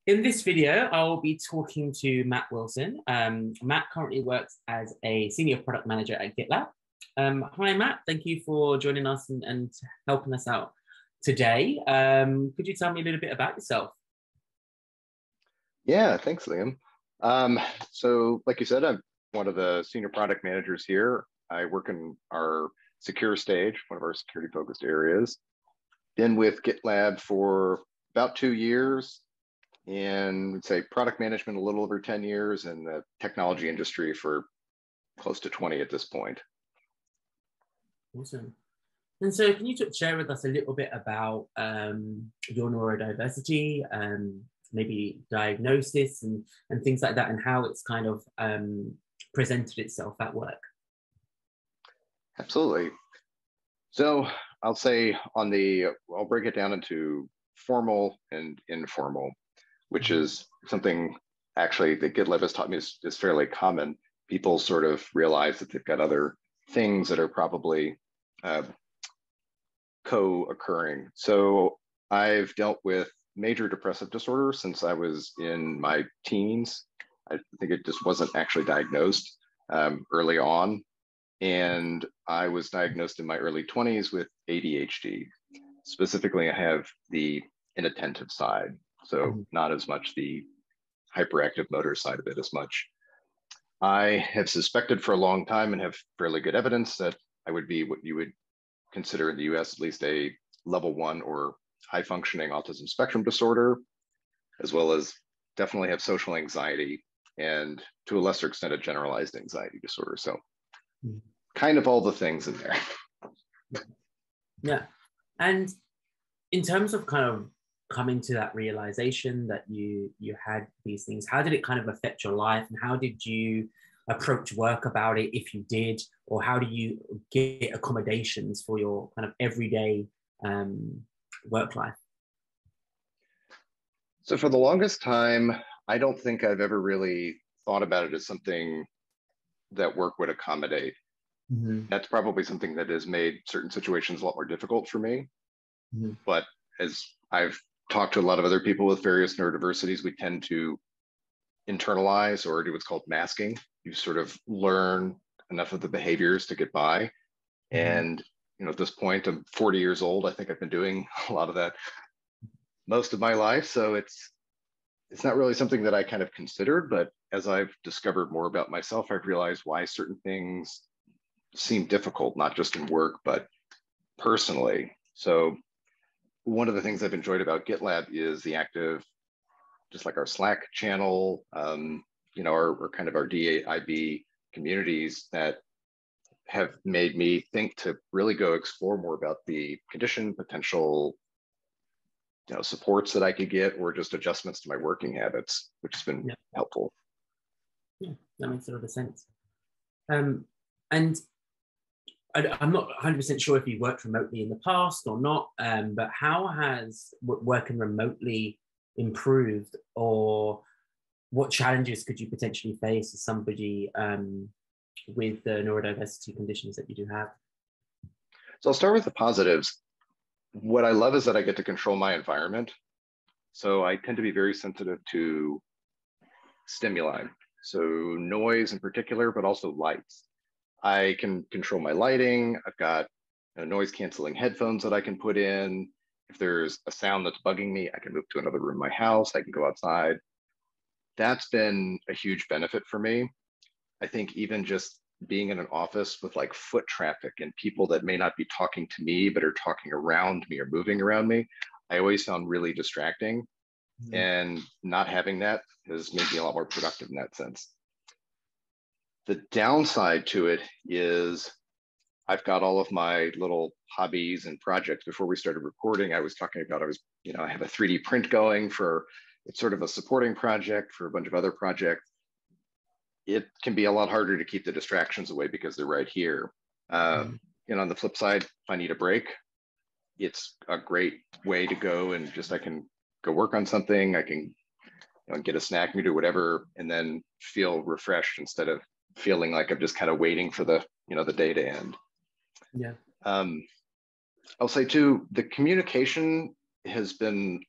In this video, I'll be talking to Matt Wilson. Matt currently works as a senior product manager at GitLab. Hi, Matt. Thank you for joining us and helping us out today. Could you tell me a little bit about yourself? Yeah, thanks, Liam. So like you said, I'm one of the senior product managers here. I work in our secure stage, one of our security focused areas. Been with GitLab for about 2 years, and we'd say product management a little over 10 years, and the technology industry for close to 20 at this point. Awesome. And so can you share with us a little bit about your neurodiversity, maybe diagnosis and things like that, and how it's kind of presented itself at work? Absolutely. So I'll say I'll break it down into formal and informal, which is something actually that GitLab has taught me is fairly common. People sort of realize that they've got other things that are probably co-occurring. So I've dealt with major depressive disorder since I was in my teens. I think it just wasn't actually diagnosed early on. And I was diagnosed in my early 20s with ADHD. Specifically, I have the inattentive side, so not as much the hyperactive motor side of it as much. I have suspected for a long time and have fairly good evidence that I would be what you would consider in the US at least a level 1 or high functioning autism spectrum disorder, as well as definitely have social anxiety and to a lesser extent a generalized anxiety disorder. So kind of all the things in there. Yeah. And in terms of kind of coming to that realization that you had these things, how did it kind of affect your life, and how did you approach work about it, if you did, or how do you get accommodations for your kind of everyday work life? So for the longest time, I don't think I've ever really thought about it as something that work would accommodate. That's probably something that has made certain situations a lot more difficult for me. But as I've talked to a lot of other people with various neurodiversities, we tend to internalize or do what's called masking. You sort of learn enough of the behaviors to get by. And at this point, I'm 40 years old. I think I've been doing a lot of that most of my life. So it's not really something that I kind of considered, but as I've discovered more about myself, I've realized why certain things seem difficult, not just in work, but personally. So one of the things I've enjoyed about GitLab is the active, just like our Slack channel, our kind of our DAIB communities that have made me think to really go explore more about the condition, potential supports that I could get, or just adjustments to my working habits, which has been helpful. Yeah, that makes a lot of sense. And I'm not 100% sure if you worked remotely in the past or not, but how has working remotely improved, or what challenges could you potentially face as somebody with the neurodiversity conditions that you do have? So I'll start with the positives. What I love is that I get to control my environment. So I tend to be very sensitive to stimuli. So noise in particular, but also lights. I can control my lighting. I've got noise canceling headphones that I can put in. If there's a sound that's bugging me, I can move to another room in my house. I can go outside. That's been a huge benefit for me. I think even just being in an office with like foot traffic and people that may not be talking to me, but are talking around me or moving around me, I always found really distracting. And not having that has made me a lot more productive in that sense. The downside to it is I've got all of my little hobbies and projects. Before we started recording, I was talking about, I have a 3D print going it's sort of a supporting project for a bunch of other projects. It can be a lot harder to keep the distractions away because they're right here. On the flip side, if I need a break, it's a great way to go and I can go work on something. I can get a snack, do whatever, and then feel refreshed instead of feeling like I'm just kind of waiting for the day to end. Yeah. I'll say too, the communication has been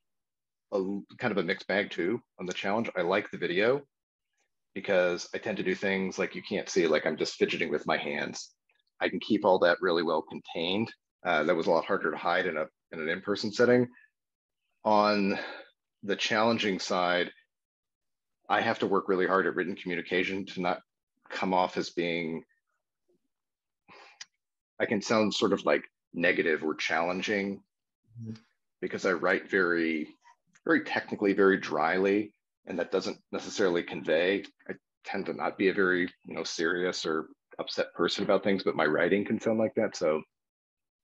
kind of a mixed bag too on the challenge. I like the video because I tend to do things like you can't see, like I'm just fidgeting with my hands. I can keep all that really well contained. That was a lot harder to hide in an in-person setting. On the challenging side, I have to work really hard at written communication to not come off as being, I can sound sort of like negative or challenging because I write very, very technically, very dryly, and that doesn't necessarily convey. I tend to not be a very, serious or upset person about things, but my writing can sound like that. So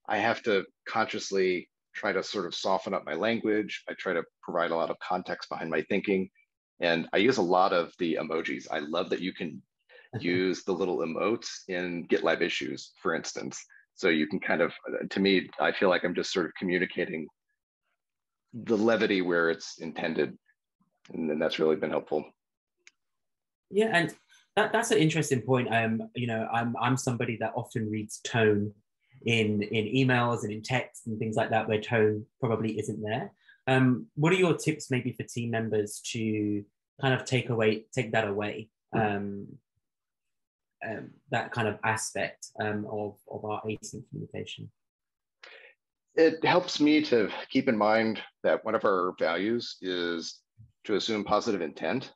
I have to consciously try to sort of soften up my language. I try to provide a lot of context behind my thinking. And I use a lot of the emojis. I love that you can use the little emotes in GitLab issues, for instance. So you can kind of, to me, I feel like I'm just sort of communicating the levity where it's intended. And then that's really been helpful. Yeah, and that's an interesting point. I'm somebody that often reads tone in emails and in text and things like that, where tone probably isn't there. What are your tips maybe for team members to kind of take that away, that kind of aspect of our async communication? It helps me to keep in mind that one of our values is to assume positive intent.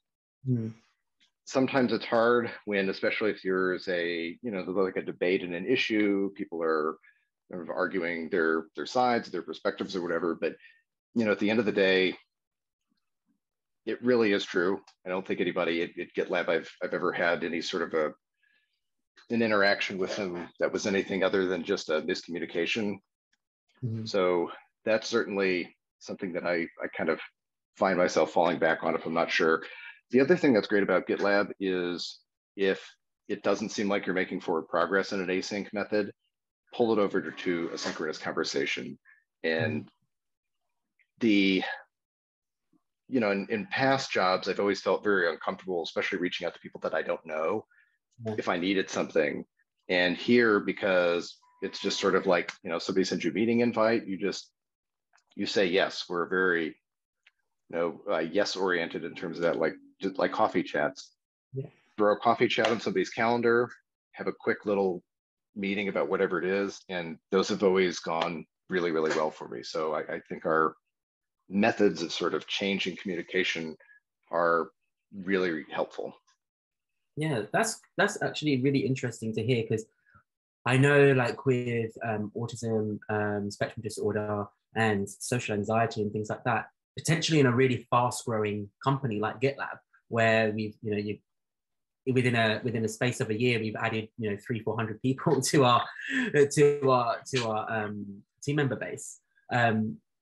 Sometimes it's hard when, especially if there's like a debate in an issue, people are kind of arguing their sides, their perspectives or whatever. But, at the end of the day, it really is true. I don't think anybody at GitLab I've ever had any sort of an interaction with them that was anything other than just a miscommunication. So that's certainly something that I kind of find myself falling back on if I'm not sure. The other thing that's great about GitLab is if it doesn't seem like you're making forward progress in an async method, pull it over to a synchronous conversation. And in past jobs, I've always felt very uncomfortable, especially reaching out to people that I don't know if I needed something. And here, because it's just sort of like, somebody sends you a meeting invite, you say yes. We're very, yes oriented in terms of that, just like coffee chats. Throw a coffee chat on somebody's calendar, have a quick little meeting about whatever it is. And those have always gone really, really well for me. So I think our methods of sort of changing communication are really helpful. Yeah, that's actually really interesting to hear, because I know, like with autism, spectrum disorder, and social anxiety and things like that, potentially in a really fast-growing company like GitLab, where we've, within a space of a year, we've added 300-400 people to our team member base.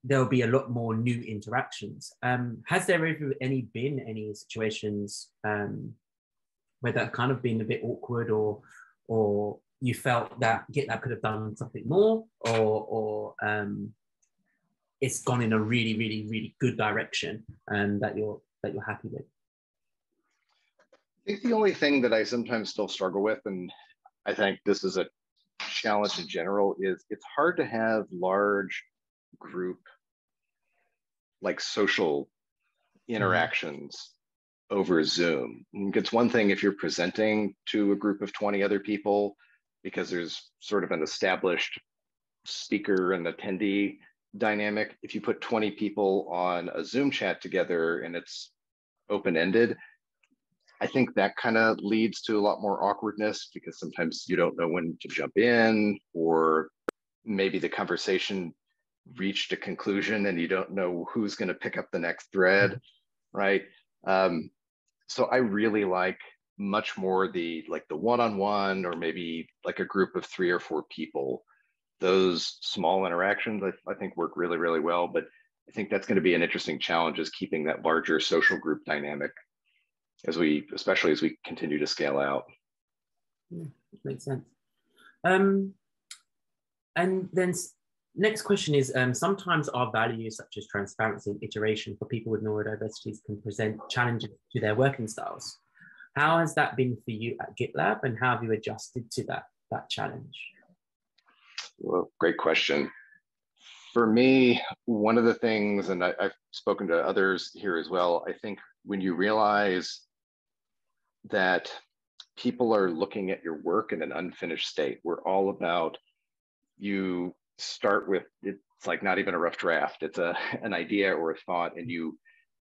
There'll be a lot more new interactions. Has there ever been any situations where that kind of been a bit awkward, or you felt that GitLab could have done something more, or it's gone in a really, really, really good direction, that you're happy with? I think the only thing that I sometimes still struggle with, and I think this is a challenge in general, is it's hard to have large group, like social interactions over Zoom. It's one thing if you're presenting to a group of 20 other people, because there's sort of an established speaker and attendee dynamic. If you put 20 people on a Zoom chat together and it's open-ended, I think that kind of leads to a lot more awkwardness, because sometimes you don't know when to jump in, or maybe the conversation reached a conclusion and you don't know who's going to pick up the next thread, right? So I really like much more the one-on-one, or maybe like a group of 3 or 4 people. Those small interactions I think work really, really well. But I think that's going to be an interesting challenge, is keeping that larger social group dynamic especially as we continue to scale out. Yeah, makes sense. And then next question is, sometimes our values such as transparency and iteration for people with neurodiversities can present challenges to their working styles. How has that been for you at GitLab, and how have you adjusted to that challenge? Well, great question. For me, one of the things, and I've spoken to others here as well, I think when you realize that people are looking at your work in an unfinished state, we're all about, you start with, it's like not even a rough draft, it's an idea or a thought, and you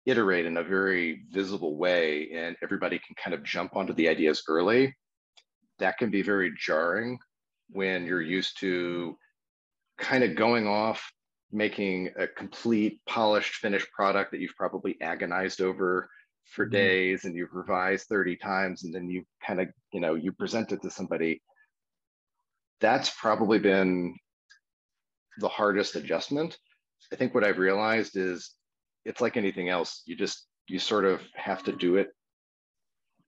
iterate in a very visible way, and everybody can kind of jump onto the ideas early. That can be very jarring when you're used to kind of going off, making a complete polished finished product that you've probably agonized over for days and you've revised 30 times, and then you kind of, you present it to somebody. That's probably been the hardest adjustment. I think what I've realized is it's like anything else. You sort of have to do it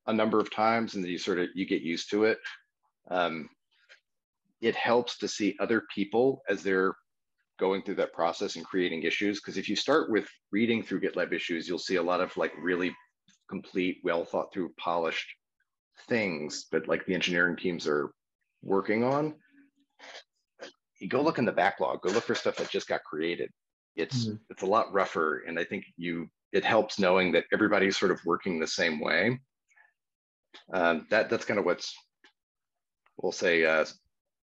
a number of times, and then you get used to it. It helps to see other people as they're going through that process and creating issues. Because if you start with reading through GitLab issues, you'll see a lot of like really complete, well thought through, polished things that like the engineering teams are working on. You go look in the backlog, go look for stuff that just got created. It's a lot rougher. And I think it helps knowing that everybody's sort of working the same way. That's kind of what's, we'll say,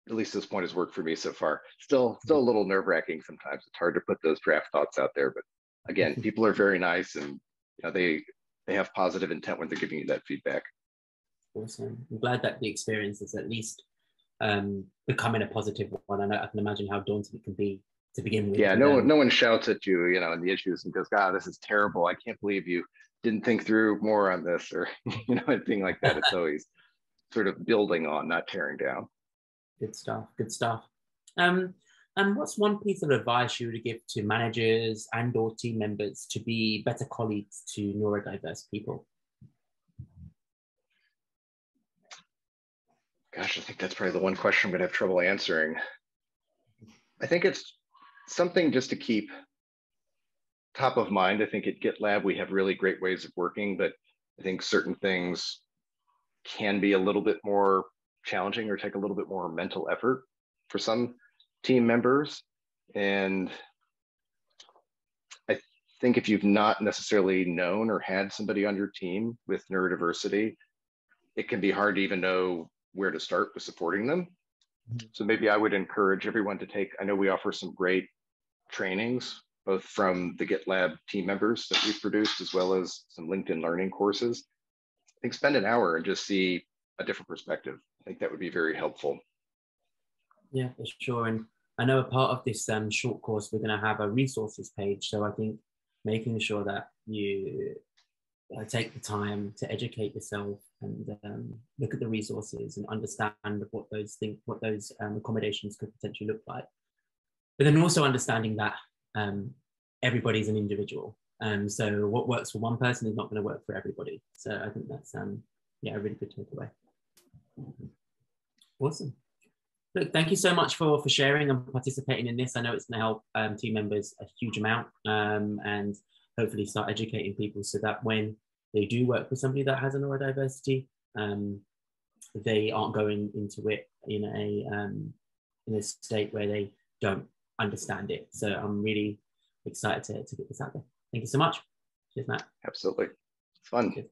at least this point has worked for me so far. Still a little nerve-wracking sometimes. It's hard to put those draft thoughts out there, but again, people are very nice, and they have positive intent when they're giving you that feedback. Awesome. I'm glad that the experience is at least becoming a positive one. I can imagine how daunting it can be to begin with. Yeah, no one shouts at you, in the issues and goes, "God, this is terrible. I can't believe you didn't think through more on this," or anything like that. It's always sort of building on, not tearing down. Good stuff. Good stuff. And what's one piece of advice you would give to managers and/or team members to be better colleagues to neurodiverse people? Gosh, I think that's probably the one question I'm going to have trouble answering. I think it's something just to keep top of mind. I think at GitLab, we have really great ways of working, but I think certain things can be a little bit more challenging or take a little bit more mental effort for some team members. And I think if you've not necessarily known or had somebody on your team with neurodiversity, it can be hard to even know where to start with supporting them. So maybe I would encourage everyone to I know we offer some great trainings, both from the GitLab team members that we've produced, as well as some LinkedIn learning courses. I think spend an hour and just see a different perspective. I think that would be very helpful. Yeah, for sure. And I know a part of this short course, we're going to have a resources page. So I think making sure that you take the time to educate yourself and look at the resources and understand what those accommodations could potentially look like. But then also understanding that everybody's an individual. So what works for one person is not going to work for everybody. So I think that's a really good takeaway. Awesome. Look, thank you so much for sharing and participating in this. I know it's going to help team members a huge amount, and hopefully start educating people so that when they do work with somebody that has a neurodiversity, they aren't going into it in a state where they don't understand it. So I'm really excited to get this out there. Thank you so much. Cheers, Matt. Absolutely. It's fun. Cheers.